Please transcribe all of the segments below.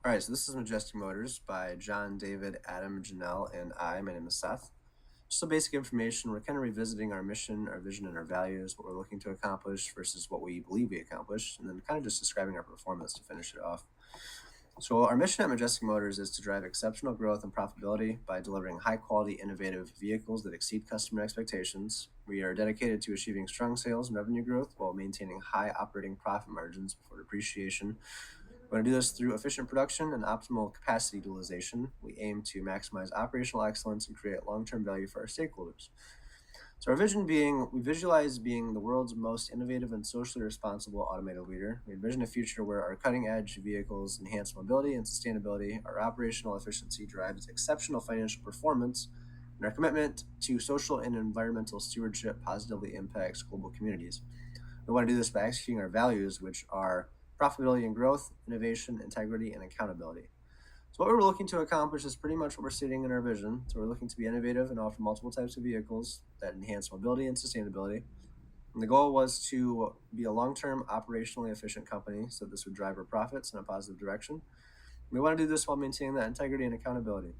All right, so this is Majestic Motors by John, David, Adam, Janelle, and I. My name is Seth. Just some basic information. We're kind of revisiting our mission, our vision, and our values, what we're looking to accomplish versus what we believe we accomplished, and then kind of just describing our performance to finish it off. So, our mission at Majestic Motors is to drive exceptional growth and profitability by delivering high quality, innovative vehicles that exceed customer expectations. We are dedicated to achieving strong sales and revenue growth while maintaining high operating profit margins before depreciation. We want to do this through efficient production and optimal capacity utilization. We aim to maximize operational excellence and create long term value for our stakeholders. So, our vision being, we visualize being the world's most innovative and socially responsible automotive leader. We envision a future where our cutting edge vehicles enhance mobility and sustainability, our operational efficiency drives exceptional financial performance, and our commitment to social and environmental stewardship positively impacts global communities. We want to do this by executing our values, which are profitability and growth, innovation, integrity, and accountability. So, what we're looking to accomplish is pretty much what we're stating in our vision. So, we're looking to be innovative and offer multiple types of vehicles that enhance mobility and sustainability. And the goal was to be a long term, operationally efficient company, so this would drive our profits in a positive direction. We want to do this while maintaining that integrity and accountability.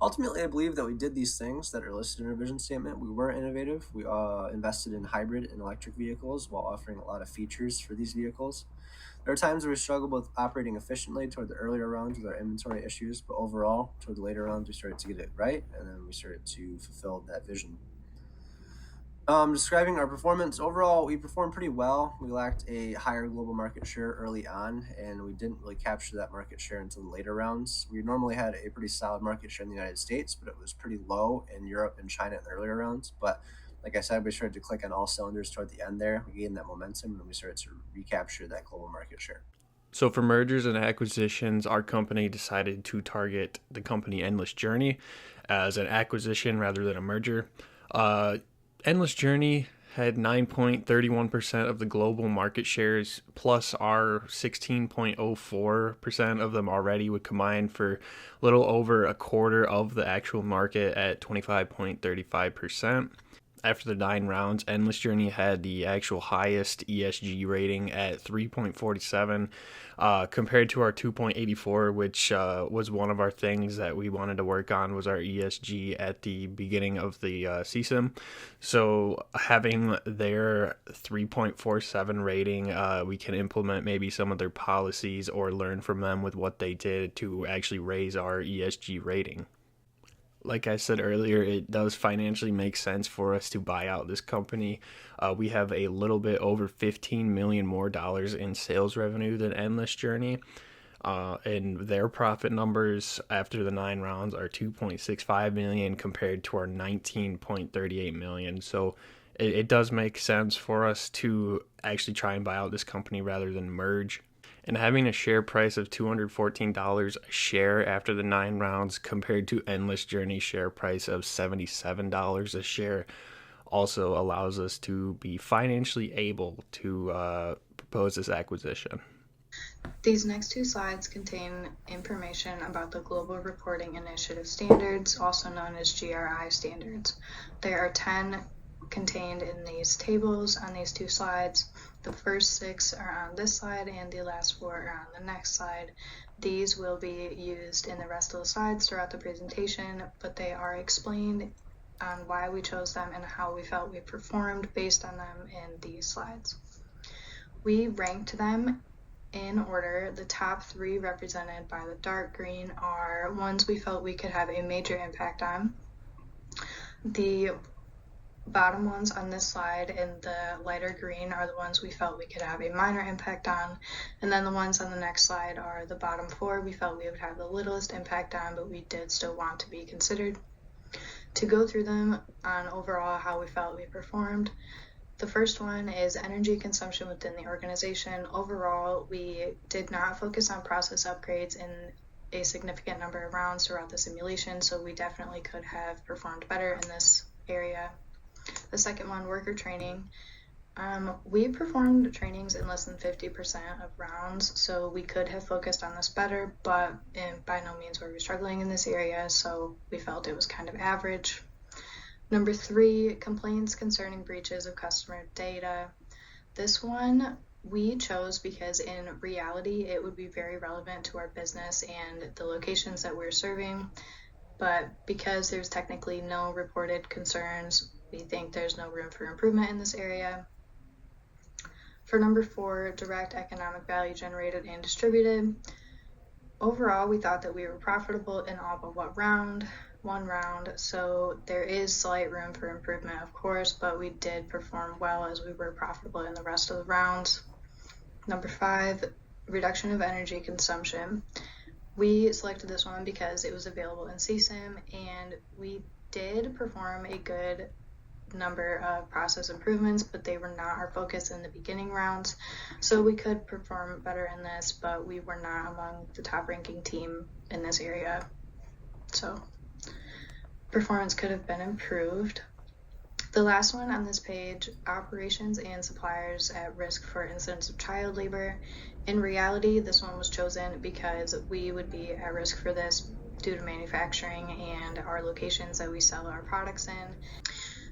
Ultimately, I believe that we did these things that are listed in our vision statement. We were innovative. We invested in hybrid and electric vehicles while offering a lot of features for these vehicles. There are times where we struggled with operating efficiently toward the earlier rounds with our inventory issues, but overall, toward the later rounds, we started to get it right, and then we started to fulfill that vision. Describing our performance overall, we performed pretty well. We lacked a higher global market share early on, and we didn't really capture that market share until the later rounds. We normally had a pretty solid market share in the United States, but it was pretty low in Europe and China in the earlier rounds. But like I said, we started to click on all cylinders toward the end there. We gained that momentum, and we started to recapture that global market share. So, for mergers and acquisitions, our company decided to target the company Endless Journey as an acquisition rather than a merger. Uh, Endless Journey had 9.31% of the global market shares, plus our 16.04% of them already would combine for a little over a quarter of the actual market at 25.35%. After the 9 rounds, Endless Journey had the actual highest ESG rating at 3.47, compared to our 2.84, which was one of our things that we wanted to work on was our ESG at the beginning of the Cesim. So having their 3.47 rating, we can implement maybe some of their policies or learn from them with what they did to actually raise our ESG rating. Like I said earlier, it does financially make sense for us to buy out this company. We have a little bit over 15 million more dollars in sales revenue than Endless Journey. And their profit numbers after the 9 rounds are 2.65 million compared to our 19.38 million. So it does make sense for us to actually try and buy out this company rather than merge. And having a share price of $214 a share after the 9 rounds compared to Endless Journey share price of $77 a share also allows us to be financially able to propose this acquisition. These next two slides contain information about the Global Reporting Initiative Standards, also known as GRI standards. There are 10 contained in these tables on these two slides. The first 6 are on this slide and the last 4 are on the next slide. These will be used in the rest of the slides throughout the presentation, but they are explained on why we chose them and how we felt we performed based on them in these slides. We ranked them in order. The top 3 represented by the dark green are ones we felt we could have a major impact on. The bottom ones on this slide in the lighter green are the ones we felt we could have a minor impact on, and then the ones on the next slide are the bottom 4 we felt we would have the littlest impact on, but we did still want to be considered. To go through them on overall how we felt we performed, the first one is energy consumption within the organization. Overall, we did not focus on process upgrades in a significant number of rounds throughout the simulation, so we definitely could have performed better in this area. The second one, worker training. We performed trainings in less than 50% of rounds, so we could have focused on this better, but by no means were we struggling in this area, so we felt it was kind of average. Number 3, complaints concerning breaches of customer data. This one We chose because in reality it would be very relevant to our business and the locations that we're serving, but because there's technically no reported concerns, we think there's no room for improvement in this area. For number 4, direct economic value generated and distributed. Overall, we thought that we were profitable in all but one round, so there is slight room for improvement, of course, but we did perform well as we were profitable in the rest of the rounds. Number 5, reduction of energy consumption. We selected this one because it was available in Cesim, and we did perform a good number of process improvements, but they were not our focus in the beginning rounds, so we could perform better in this, but we were not among the top ranking team in this area, so performance could have been improved. The last one on this page, operations and suppliers at risk for incidents of child labor. In reality, this one was chosen because we would be at risk for this due to manufacturing and our locations that we sell our products in.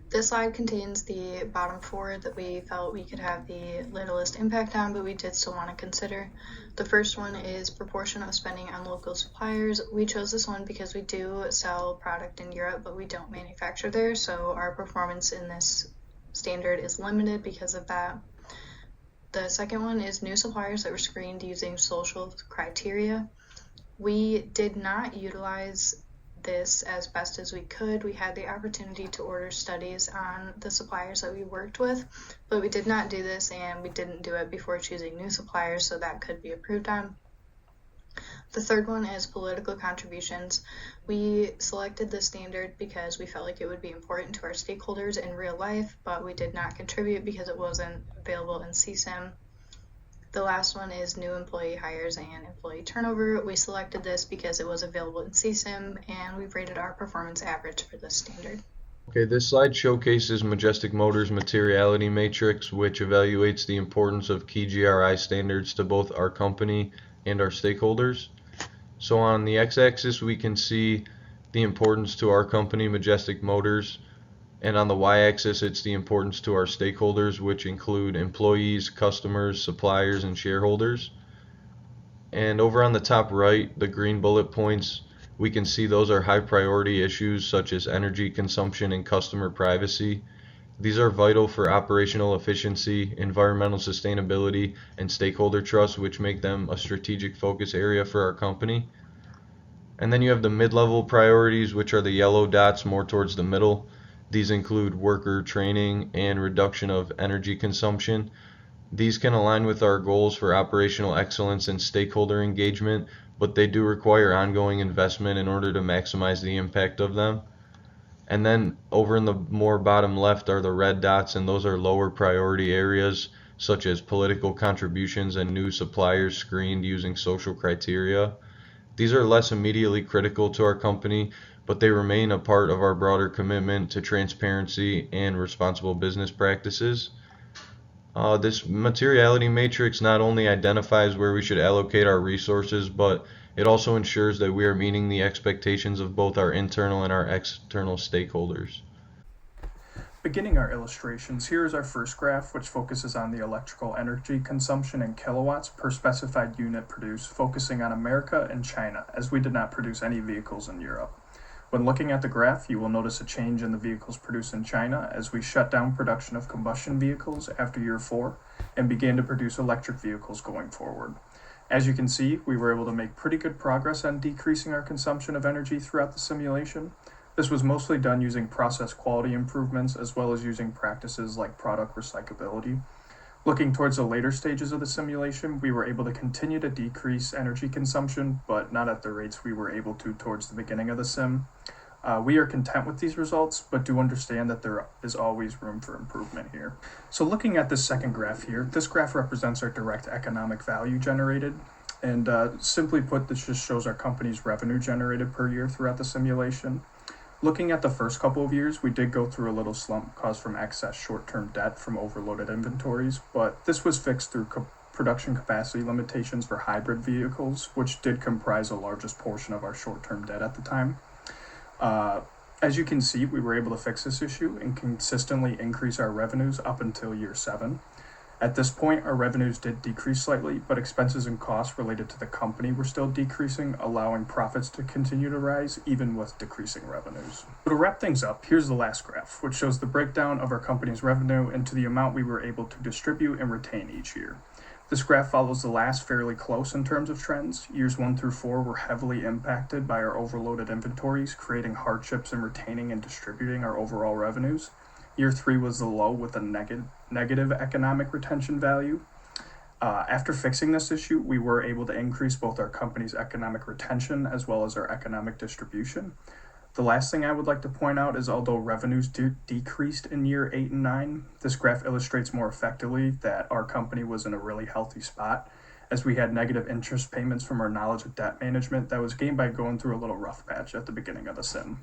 This slide contains the bottom 4 that we felt we could have the littlest impact on, but we did still want to consider. The first one is proportion of spending on local suppliers. We chose this one because we do sell product in Europe, but we don't manufacture there, so our performance in this standard is limited because of that. The second one is new suppliers that were screened using social criteria. We did not utilize this as best as we could. We had the opportunity to order studies on the suppliers that we worked with, but we did not do this, and we didn't do it before choosing new suppliers, so that could be improved on. The third one is political contributions. We selected this standard because we felt like it would be important to our stakeholders in real life, but we did not contribute because it wasn't available in CSIM. The last one is new employee hires and employee turnover. We selected this because it was available in CSIM, and we've rated our performance average for this standard. Okay, this slide showcases Majestic Motors' materiality matrix, which evaluates the importance of key GRI standards to both our company and our stakeholders. So on the x-axis, we can see the importance to our company, Majestic Motors, and on the y-axis, it's the importance to our stakeholders, which include employees, customers, suppliers, and shareholders. And over on the top right, the green bullet points, we can see those are high priority issues such as energy consumption and customer privacy. These are vital for operational efficiency, environmental sustainability, and stakeholder trust, which make them a strategic focus area for our company. And then you have the mid-level priorities, which are the yellow dots more towards the middle. These include worker training and reduction of energy consumption. These can align with our goals for operational excellence and stakeholder engagement, but they do require ongoing investment in order to maximize the impact of them. And then over in the more bottom left are the red dots, and those are lower priority areas such as political contributions and new suppliers screened using social criteria. These are less immediately critical to our company, but they remain a part of our broader commitment to transparency and responsible business practices. This materiality matrix not only identifies where we should allocate our resources, but it also ensures that we are meeting the expectations of both our internal and our external stakeholders. Beginning our illustrations, here is our first graph, which focuses on the electrical energy consumption in kilowatts per specified unit produced, focusing on America and China, as we did not produce any vehicles in Europe. When looking at the graph, you will notice a change in the vehicles produced in China as we shut down production of combustion vehicles after year 4 and began to produce electric vehicles going forward. As you can see, we were able to make pretty good progress on decreasing our consumption of energy throughout the simulation. This was mostly done using process quality improvements as well as using practices like product recyclability. Looking towards the later stages of the simulation, we were able to continue to decrease energy consumption, but not at the rates we were able to towards the beginning of the sim. We are content with these results, but do understand that there is always room for improvement here. So looking at this second graph here, this graph represents our direct economic value generated. And simply put, this just shows our company's revenue generated per year throughout the simulation. Looking at the first couple of years, we did go through a little slump caused from excess short-term debt from overloaded inventories, but this was fixed through production capacity limitations for hybrid vehicles, which did comprise the largest portion of our short-term debt at the time. As you can see, we were able to fix this issue and consistently increase our revenues up until year 7. At this point, our revenues did decrease slightly, but expenses and costs related to the company were still decreasing, allowing profits to continue to rise even with decreasing revenues. So to wrap things up, here's the last graph, which shows the breakdown of our company's revenue into the amount we were able to distribute and retain each year. This graph follows the last fairly close in terms of trends. Years 1 through 4 were heavily impacted by our overloaded inventories, creating hardships in retaining and distributing our overall revenues. Year 3 was the low with a negative economic retention value. After fixing this issue, we were able to increase both our company's economic retention as well as our economic distribution. The last thing I would like to point out is although revenues decreased in year 8 and 9, this graph illustrates more effectively that our company was in a really healthy spot, as we had negative interest payments from our knowledge of debt management that was gained by going through a little rough patch at the beginning of the sim.